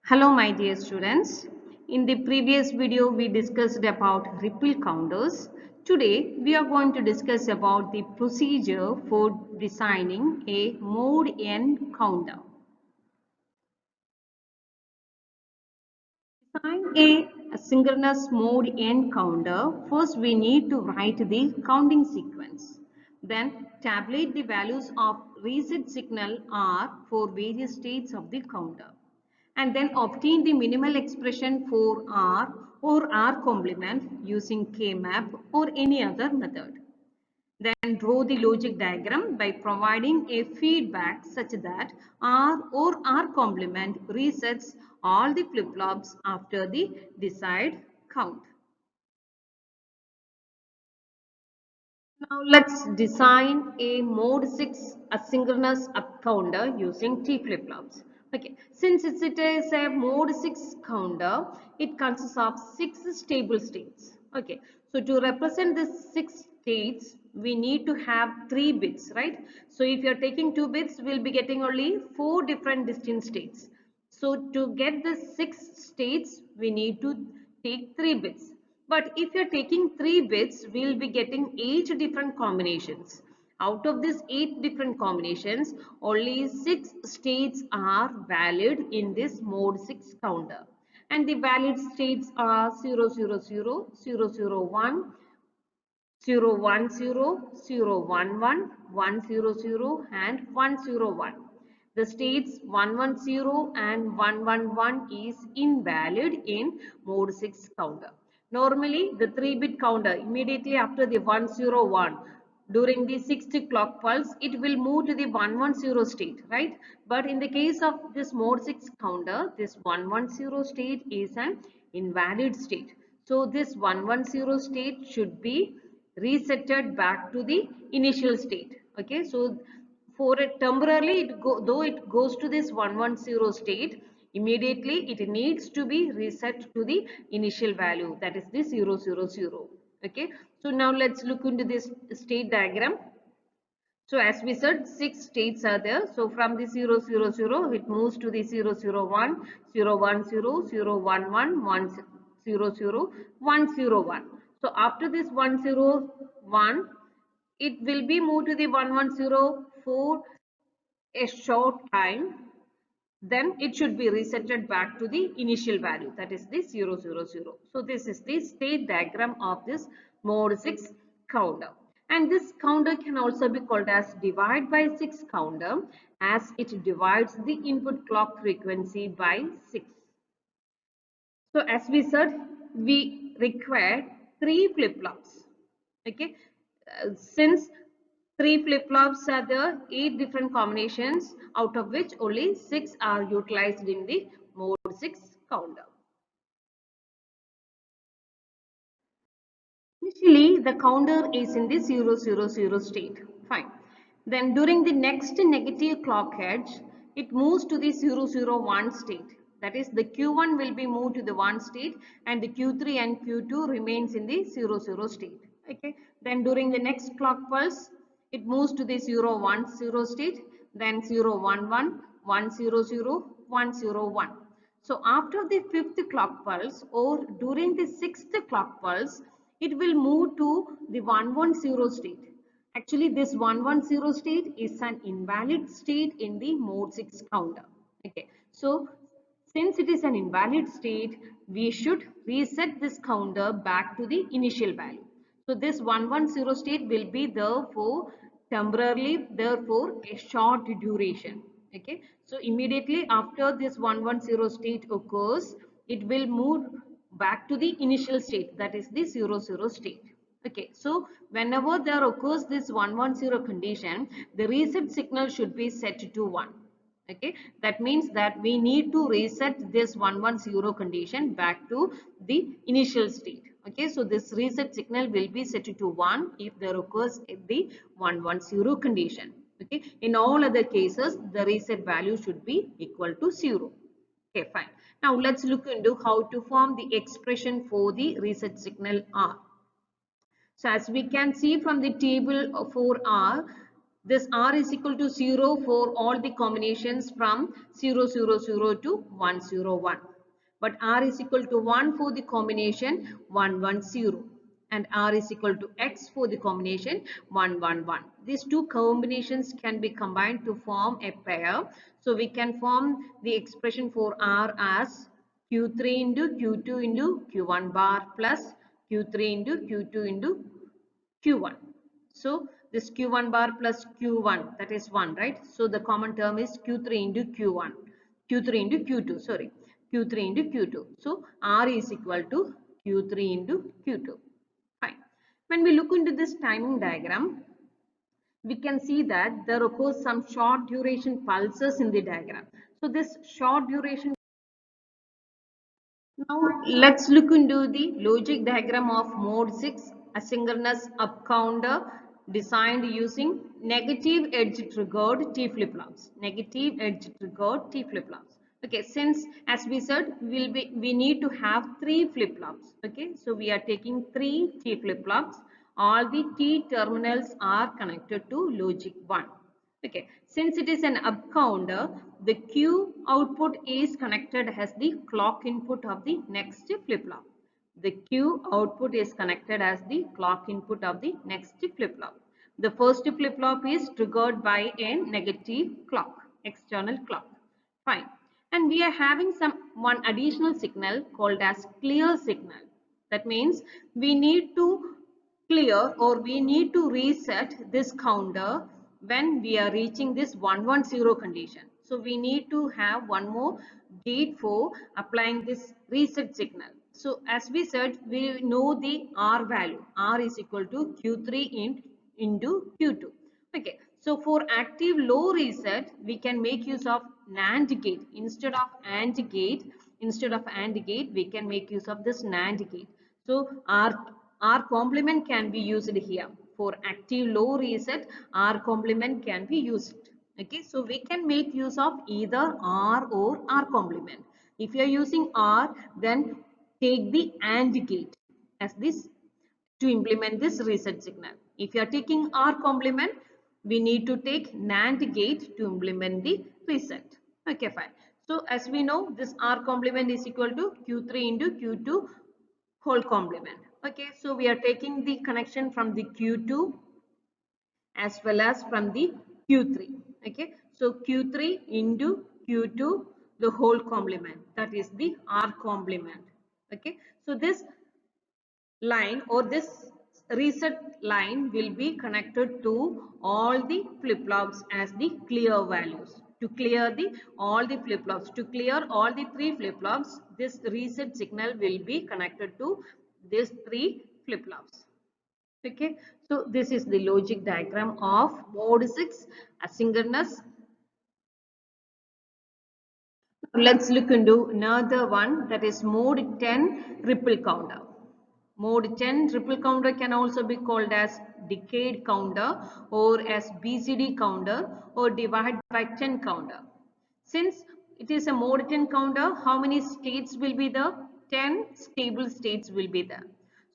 Hello my dear students. In the previous video we discussed about ripple counters. Today we are going to discuss about the procedure for designing a mode n counter. Design a synchronous mode n counter. First we need to write the counting sequence. Then tabulate the values of reset signal R for various states of the counter. And then obtain the minimal expression for R or R complement using K-map or any other method. Then draw the logic diagram by providing a feedback such that R or R complement resets all the flip-flops after the desired count. Now let's design a mode 6 asynchronous up counter using T flip-flops. Okay, since it is a mode 6 counter, it consists of 6 stable states. Okay, so to represent this 6 states, we need to have 3 bits, right? So if you are taking 2 bits, we'll be getting only 4 different distinct states. So to get the 6 states, we need to take 3 bits. But if you're taking 3 bits, we'll be getting 8 different combinations. Out of these 8 different combinations, only 6 states are valid in this mode 6 counter. And the valid states are 000, 001, 010, 011, 100 and 101. The states 110 and 111 is invalid in mode 6 counter. Normally the 3-bit counter immediately after the 101 during the 6th clock pulse it will move to the 110 state, right? But in the case of this mode 6 counter, this 110 state is an invalid state. So this 110 state should be resetted back to the initial state. Okay, so for it temporarily though it goes to this 110 state, immediately it needs to be reset to the initial value, that is the 000. Okay, so now let's look into this state diagram. So as we said, 6 states are there. So from the 000, it moves to the 001, 010, 011, 100, 101. So after this 101, it will be moved to the 110 for a short time. Then it should be resetted back to the initial value, that is the 000. So this is the state diagram of this mode 6 counter. And this counter can also be called as divide by 6 counter, as it divides the input clock frequency by 6. So as we said, we require 3 flip-flops. Okay, since 3 flip-flops are there, 8 different combinations, out of which only 6 are utilized in the mode 6 counter. Initially, the counter is in the 000 state. Fine. Then during the next negative clock edge, it moves to the 001 state. That is, the Q1 will be moved to the 1 state and the Q3 and Q2 remains in the 00 state. Okay. Then during the next clock pulse, it moves to the 010 state, then 011, 100, 101. So after the 5th clock pulse or during the 6th clock pulse, it will move to the 110 state. Actually, this 110 state is an invalid state in the mode 6 counter. Okay, so since it is an invalid state, we should reset this counter back to the initial value. So this 110 state will be there for temporarily, therefore a short duration. Okay, so immediately after this 110 state occurs, it will move back to the initial state, that is the 00 state. Okay, so whenever there occurs this 110 condition, the reset signal should be set to 1. Okay, that means that we need to reset this 110 condition back to the initial state. Okay, so this reset signal will be set to 1 if there occurs the 110 condition. Okay, in all other cases the reset value should be equal to 0. Okay, fine. Now let's look into how to form the expression for the reset signal R. So as we can see from the table for R, This R is equal to 0 for all the combinations from 0, 0, 0 to 1, 0, 1. But R is equal to 1 for the combination 1, 1, 0. And R is equal to X for the combination 1, 1, 1. These two combinations can be combined to form a pair. So we can form the expression for R as Q3 into Q2 into Q1 bar plus Q3 into Q2 into Q1. So this Q1 bar plus Q1, that is 1, right? So the common term is Q3 into Q1, Q3 into Q2, sorry, Q3 into Q2. So R is equal to Q3 into Q2. Fine. When we look into this timing diagram, we can see that there occurs some short duration pulses in the diagram. So this short duration. Now let's look into the logic diagram of mode 6 asynchronous up counter designed using negative edge triggered T flip-flops. Negative edge triggered T flip-flops. Okay, since as we said we need to have 3 flip-flops. Okay, so we are taking 3 T flip-flops. All the T terminals are connected to logic 1. Okay, since it is an up counter, the Q output is connected as the clock input of the next flip-flop. The Q output is connected as the clock input of the next flip-flop. The first flip-flop is triggered by a negative clock, external clock. Fine. And we are having one additional signal called as clear signal. That means we need to clear or we need to reset this counter when we are reaching this 110 condition. So we need to have one more gate for applying this reset signal. So as we said, we know the R value. R is equal to Q3 into Q2. Okay. So for active low reset, we can make use of NAND gate instead of AND gate. Instead of AND gate, we can make use of this NAND gate. So R complement can be used here. For active low reset, R complement can be used. Okay, so we can make use of either R or R complement. If you are using R, then take the AND gate as this to implement this reset signal. If you are taking R complement, we need to take NAND gate to implement the reset. Okay, fine. So as we know, this R complement is equal to Q3 into Q2 whole complement. Okay, so we are taking the connection from the Q2 as well as from the Q3. Okay, so Q3 into Q2 the whole complement, that is the R complement. Okay, so this line or this reset line will be connected to all the flip-flops as the clear values. To clear all the flip-flops, to clear all the 3 flip-flops, this reset signal will be connected to these 3 flip-flops. Okay, so this is the logic diagram of mode 6 asynchronous. Let's look into another one, that is mode 10 ripple counter. Mode 10 ripple counter can also be called as decade counter or as BCD counter or divide by 10 counter. Since it is a mode 10 counter, how many states will be there? 10 stable states will be there.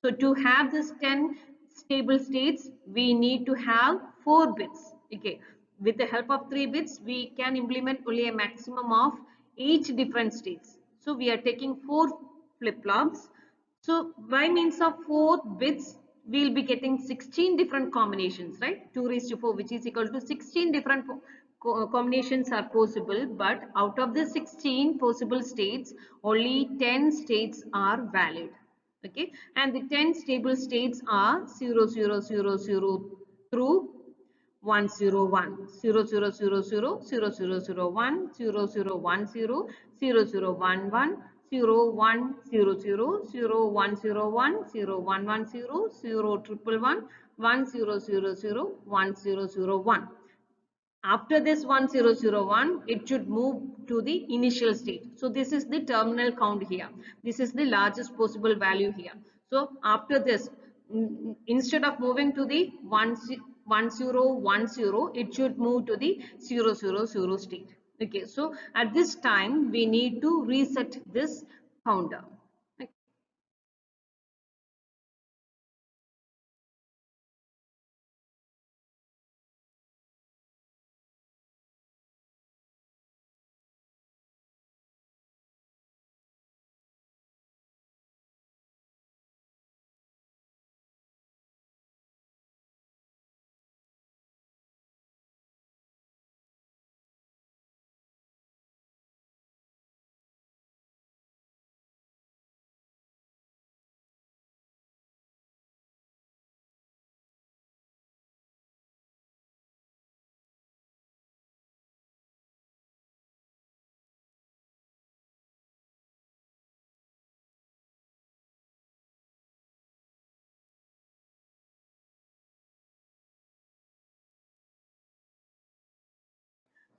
So to have this 10 stable states, we need to have 4 bits. Okay. With the help of 3 bits, we can implement only a maximum of 8 different states. So we are taking 4 flip-flops. So by means of 4 bits, we will be getting 16 different combinations, right? 2 raised to 4, which is equal to 16 different combinations are possible. But out of the 16 possible states, only 10 states are valid. Okay, and the 10 stable states are 0, 0, 0, 0 through 101, 0, 0, 0, 0, 0, 0, 0, 1, 0, 0, 1, 0, 0, 0, 1, 1, 0, 1, 0, 0, 0, 1, 0, 1, 0, 1, 1, 0, 0, triple 1, 1, 0, 0, 0, 1, 0, 0, 1. After this 1001, it should move to the initial state. So this is the terminal count here. This is the largest possible value here. So after this, instead of moving to the 1010, it should move to the 000 state. Okay, so at this time, we need to reset this counter.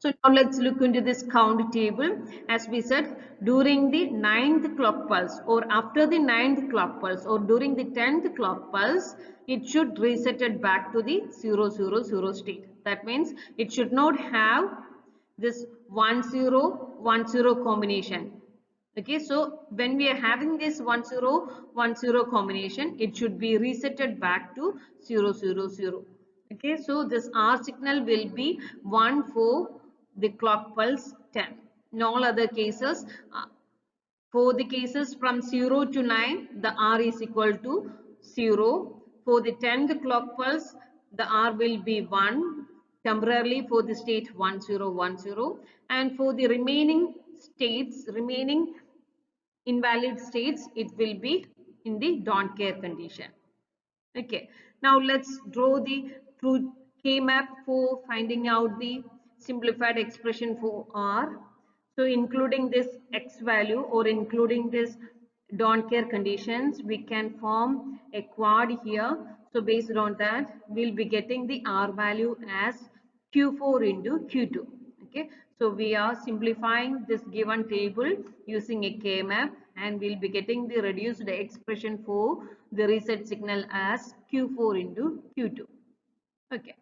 So now let's look into this count table. As we said, during the ninth clock pulse or after the ninth clock pulse or during the 10th clock pulse, it should reset it back to the 000 state. That means it should not have this 1010 combination. Okay, so when we are having this 1010 combination, it should be resetted back to 000. Okay, so this R signal will be 1 for the clock pulse 10. In all other cases, for the cases from 0 to 9, the R is equal to 0. For the 10th clock pulse, the R will be 1 temporarily for the state 1010, and for the remaining states, remaining invalid states, it will be in the don't care condition. Okay, now let's draw the truth K-map for finding out the simplified expression for R. So including this X value or including this don't care conditions, we can form a quad here. So based on that, we'll be getting the R value as Q4 into Q2. Okay, so we are simplifying this given table using a K-map, and we'll be getting the reduced expression for the reset signal as Q4 into Q2. Okay.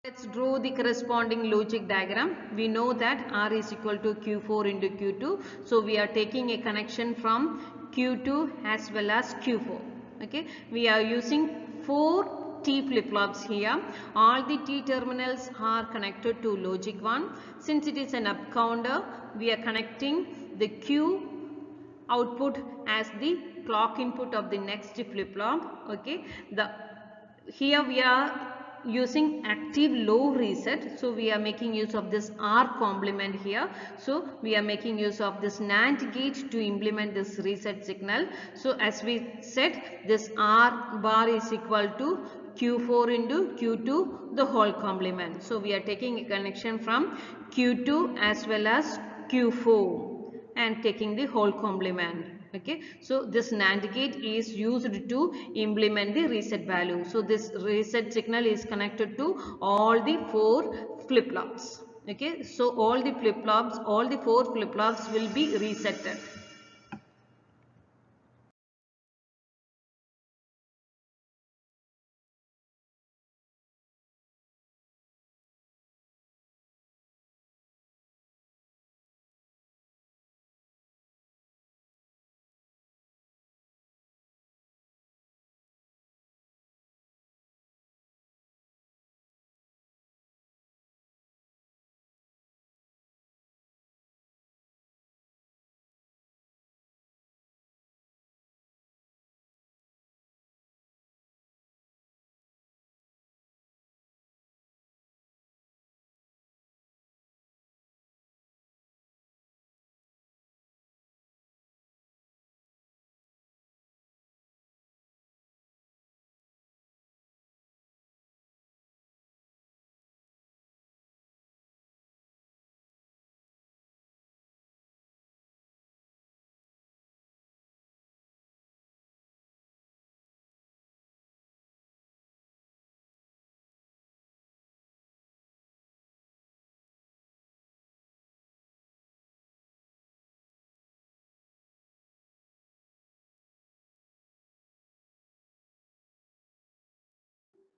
Let's draw the corresponding logic diagram. We know that R is equal to Q4 into Q2. So we are taking a connection from Q2 as well as Q4. Okay. We are using 4 T flip-flops here. All the T terminals are connected to logic 1. Since it is an up counter, we are connecting the Q output as the clock input of the next flip-flop. Okay. Here we are using active low reset, so we are making use of this R complement here. So we are making use of this NAND gate to implement this reset signal. So as we said, this R bar is equal to Q4 into Q2 the whole complement. So we are taking a connection from Q2 as well as Q4 and taking the whole complement. Okay, so this NAND gate is used to implement the reset value. So this reset signal is connected to all the 4 flip-flops. Okay, so all the flip-flops, all the 4 flip-flops will be resetted.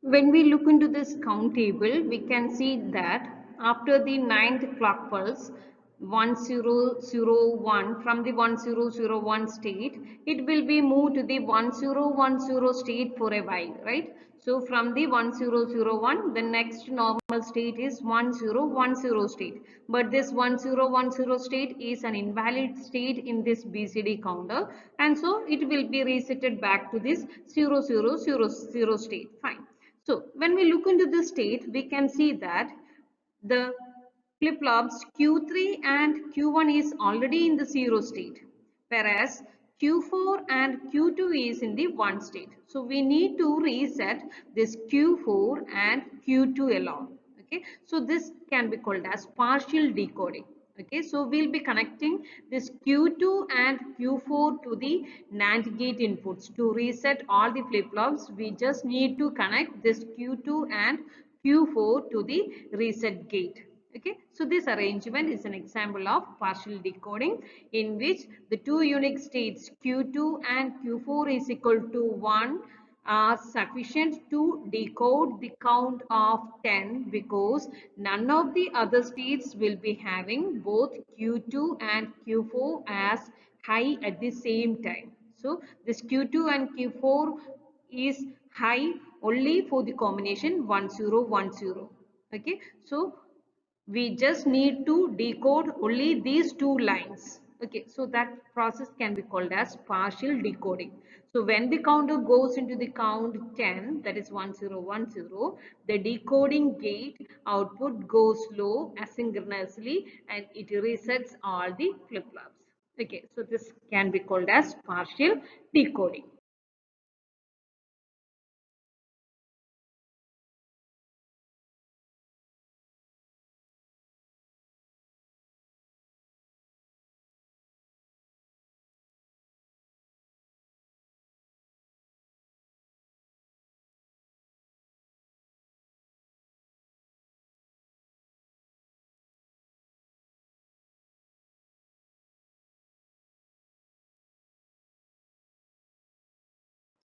When we look into this count table, we can see that after the ninth clock pulse, 1001, from the 1001 state, it will be moved to the 1010 state for a while, right? So from the 1001, the next normal state is 1010 state. But this 1010 state is an invalid state in this BCD counter, and so it will be resetted back to this 0000 state. Fine. So when we look into this state, we can see that the flip-flops Q3 and Q1 is already in the 0 state, whereas Q4 and Q2 is in the 1 state. So we need to reset this Q4 and Q2 alone. Okay, so this can be called as partial decoding. Okay, so we'll be connecting this Q2 and Q4 to the NAND gate inputs. To reset all the flip-flops, we just need to connect this Q2 and Q4 to the reset gate. Okay, so this arrangement is an example of partial decoding, in which the two unique states Q2 and Q4 is equal to 1 are sufficient to decode the count of 10, because none of the other states will be having both Q2 and Q4 as high at the same time. So this Q2 and Q4 is high only for the combination 1010. Okay, so we just need to decode only these two lines. Okay, so that process can be called as partial decoding. So when the counter goes into the count 10, that is 1010, the decoding gate output goes low asynchronously and it resets all the flip-flops. Okay, so this can be called as partial decoding.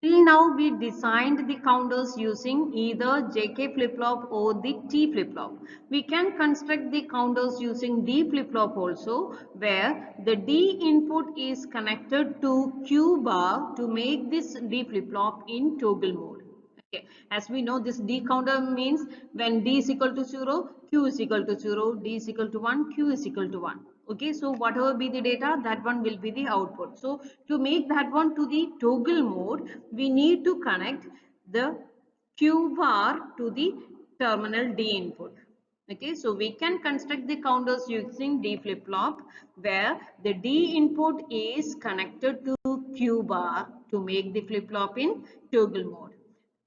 Till now, we designed the counters using either JK flip-flop or the T flip-flop. We can construct the counters using D flip-flop also, where the D input is connected to Q bar to make this D flip-flop in toggle mode. Okay. As we know, this D counter means when D is equal to 0, Q is equal to 0, D is equal to 1, Q is equal to 1. Okay, so whatever be the data, that one will be the output. So to make that one to the toggle mode, we need to connect the Q bar to the terminal D input. Okay, so we can construct the counters using D flip-flop, where the D input is connected to Q bar to make the flip-flop in toggle mode.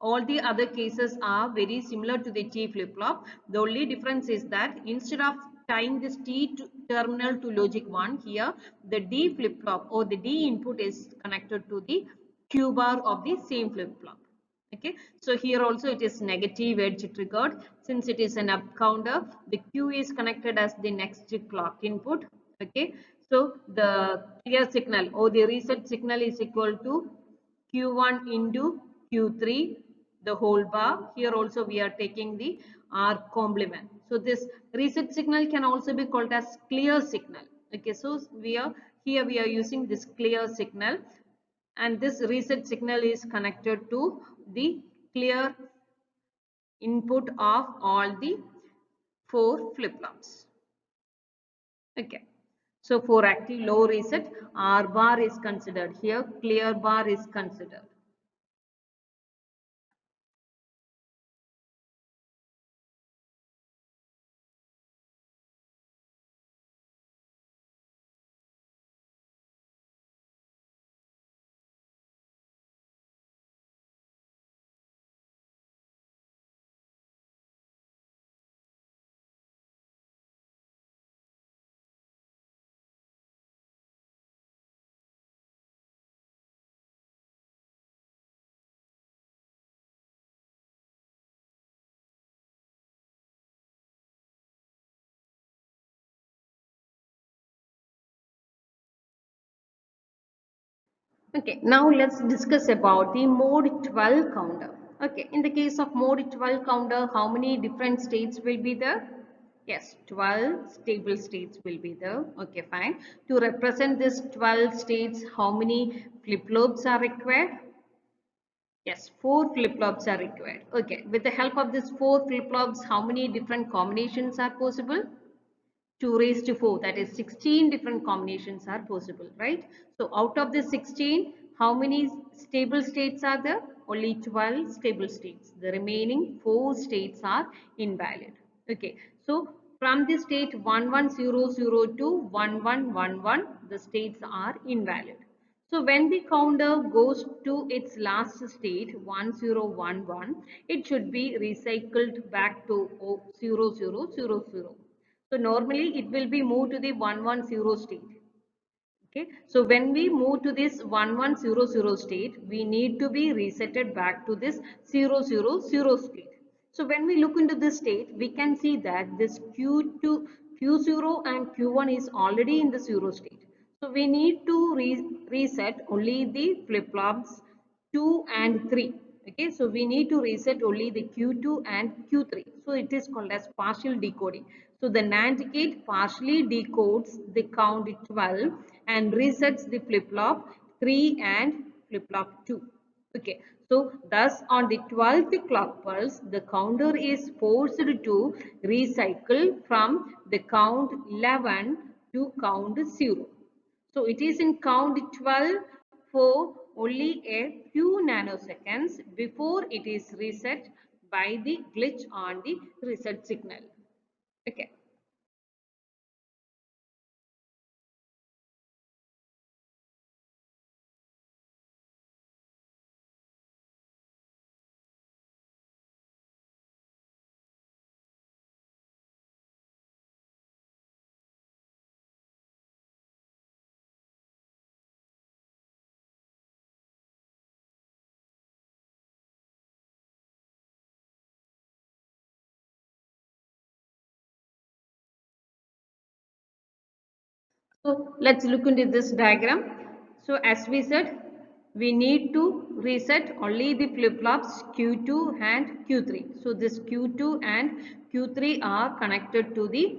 All the other cases are very similar to the T flip-flop. The only difference is that instead of tying this T to terminal to logic 1, here the D flip-flop or the D input is connected to the Q bar of the same flip-flop. Okay, so here also it is negative edge triggered. Since it is an up counter, the Q is connected as the next clock input. Okay, so the clear signal or the reset signal is equal to Q1 into Q3, the whole bar. Here also we are taking the R complement. So this reset signal can also be called as clear signal. Okay, so we are using this clear signal, and this reset signal is connected to the clear input of all the 4 flip-flops. Okay, so for active low reset, R bar is considered. Here clear bar is considered. Okay, now let's discuss about the mode 12 counter. Okay, in the case of mode 12 counter, how many different states will be there? Yes, 12 stable states will be there. Okay, fine. To represent this 12 states, how many flip-flops are required? Yes, 4 flip-flops are required. Okay, with the help of these 4 flip-flops, how many different combinations are possible? 2 raised to 4, that is 16 different combinations are possible, right? So out of the 16, how many stable states are there? Only 12 stable states. The remaining 4 states are invalid. Okay, so from the state 11000 to 1111, the states are invalid. So when the counter goes to its last state 1011, it should be recycled back to 0000. So normally it will be moved to the 110 state. Okay. So when we move to this 1100 state, we need to be resetted back to this 000 state. So when we look into this state, we can see that this Q2, Q0 and Q1 is already in the 0 state. So we need to reset only the flip-flops 2 and 3. Okay, so we need to reset only the Q2 and Q3. So it is called as partial decoding. So the NAND gate partially decodes the count 12 and resets the flip-flop 3 and flip-flop 2. Okay, so thus on the 12th clock pulse, the counter is forced to recycle from the count 11 to count 0. So it is in count 12 for only a few nanoseconds before it is reset by the glitch on the reset signal. Okay. So let's look into this diagram. So as we said, we need to reset only the flip-flops Q2 and Q3. So this Q2 and Q3 are connected to the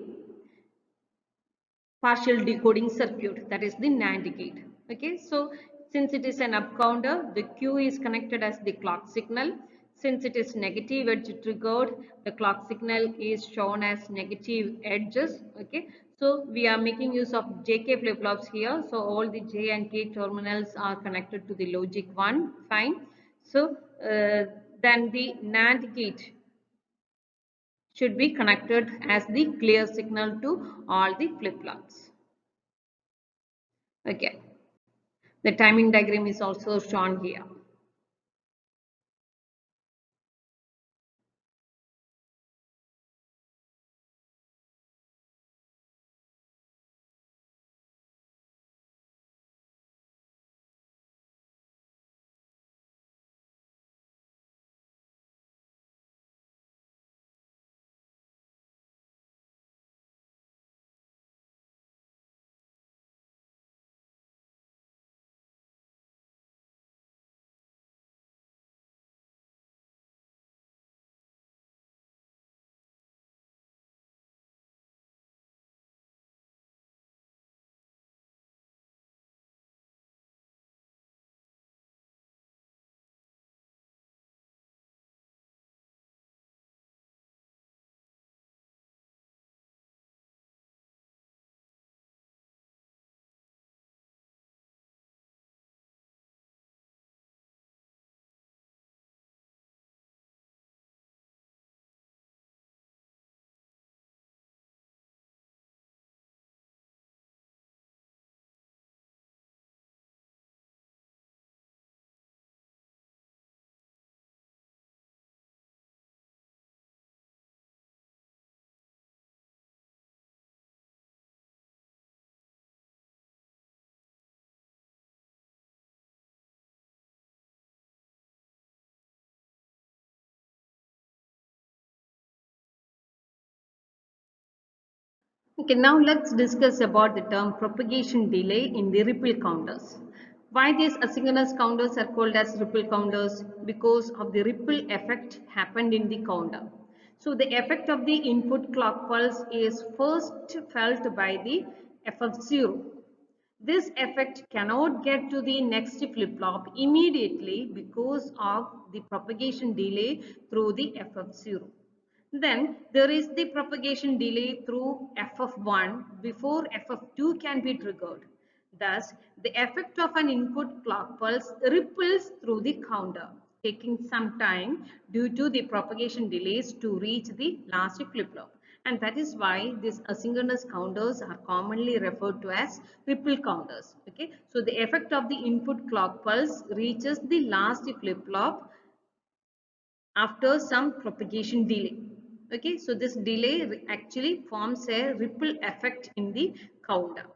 partial decoding circuit, that is the NAND gate. Okay, so since it is an up counter, the Q is connected as the clock signal. Since it is negative edge triggered, the clock signal is shown as negative edges. Okay, so we are making use of JK flip-flops here. So all the J and K terminals are connected to the logic 1. Fine. So then the NAND gate should be connected as the clear signal to all the flip-flops. Okay, the timing diagram is also shown here. Okay, now let's discuss about the term propagation delay in the ripple counters. Why these asynchronous counters are called as ripple counters? Because of the ripple effect happened in the counter. So the effect of the input clock pulse is first felt by the FF0. This effect cannot get to the next flip-flop immediately because of the propagation delay through the FF0. Then there is the propagation delay through FF1 before FF2 can be triggered. Thus, the effect of an input clock pulse ripples through the counter, taking some time due to the propagation delays to reach the last flip-flop. And that is why these asynchronous counters are commonly referred to as ripple counters. Okay, so the effect of the input clock pulse reaches the last flip-flop after some propagation delay. Okay, so this delay actually forms a ripple effect in the counter.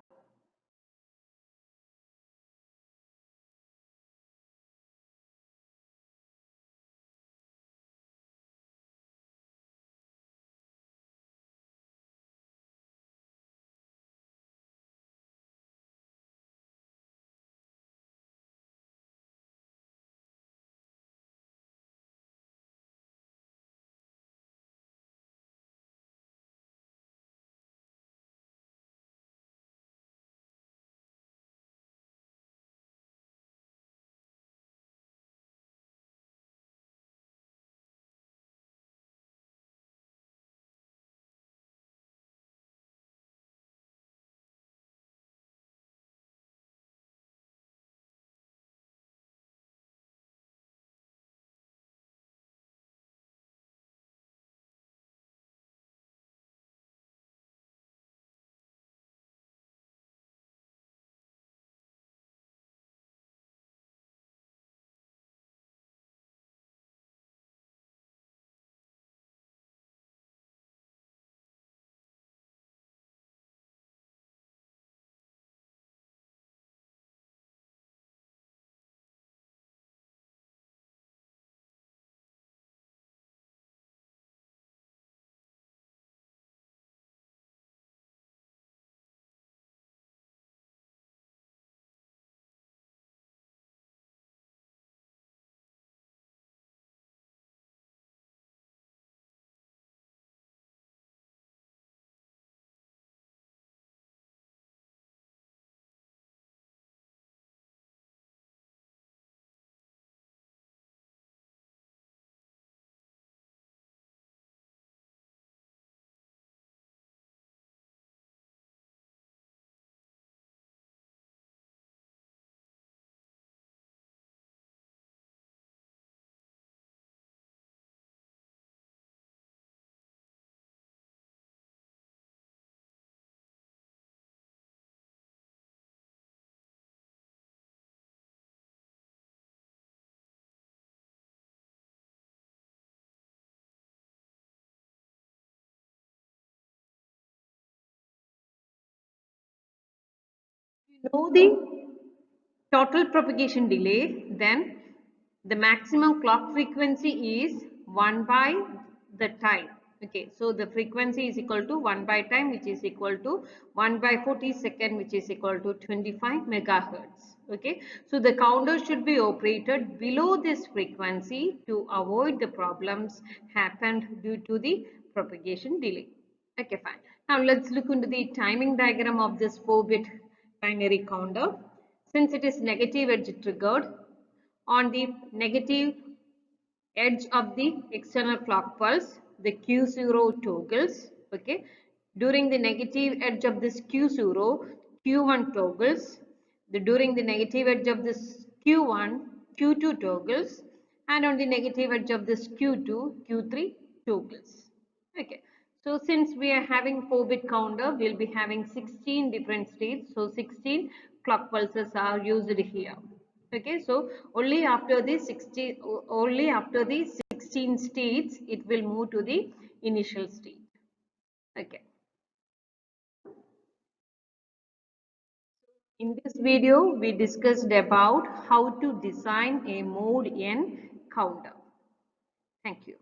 You know the total propagation delay, then the maximum clock frequency is 1 by the time. Okay, so the frequency is equal to 1 by time, which is equal to 1 by 40 second, which is equal to 25 megahertz. Okay, so the counter should be operated below this frequency to avoid the problems happened due to the propagation delay. Okay, fine. Now let's look into the timing diagram of this 4-bit binary counter. Since it is negative edge triggered, on the negative edge of the external clock pulse, the Q0 toggles. Okay, during the negative edge of this Q0, Q1 toggles. During the negative edge of this Q1, Q2 toggles, and on the negative edge of this Q2, Q3 toggles. Okay. So since we are having 4-bit counter, we'll be having 16 different states. So 16 clock pulses are used here. Okay, so only after the 16 states it will move to the initial state. Okay. In this video, we discussed about how to design a mode n counter. Thank you.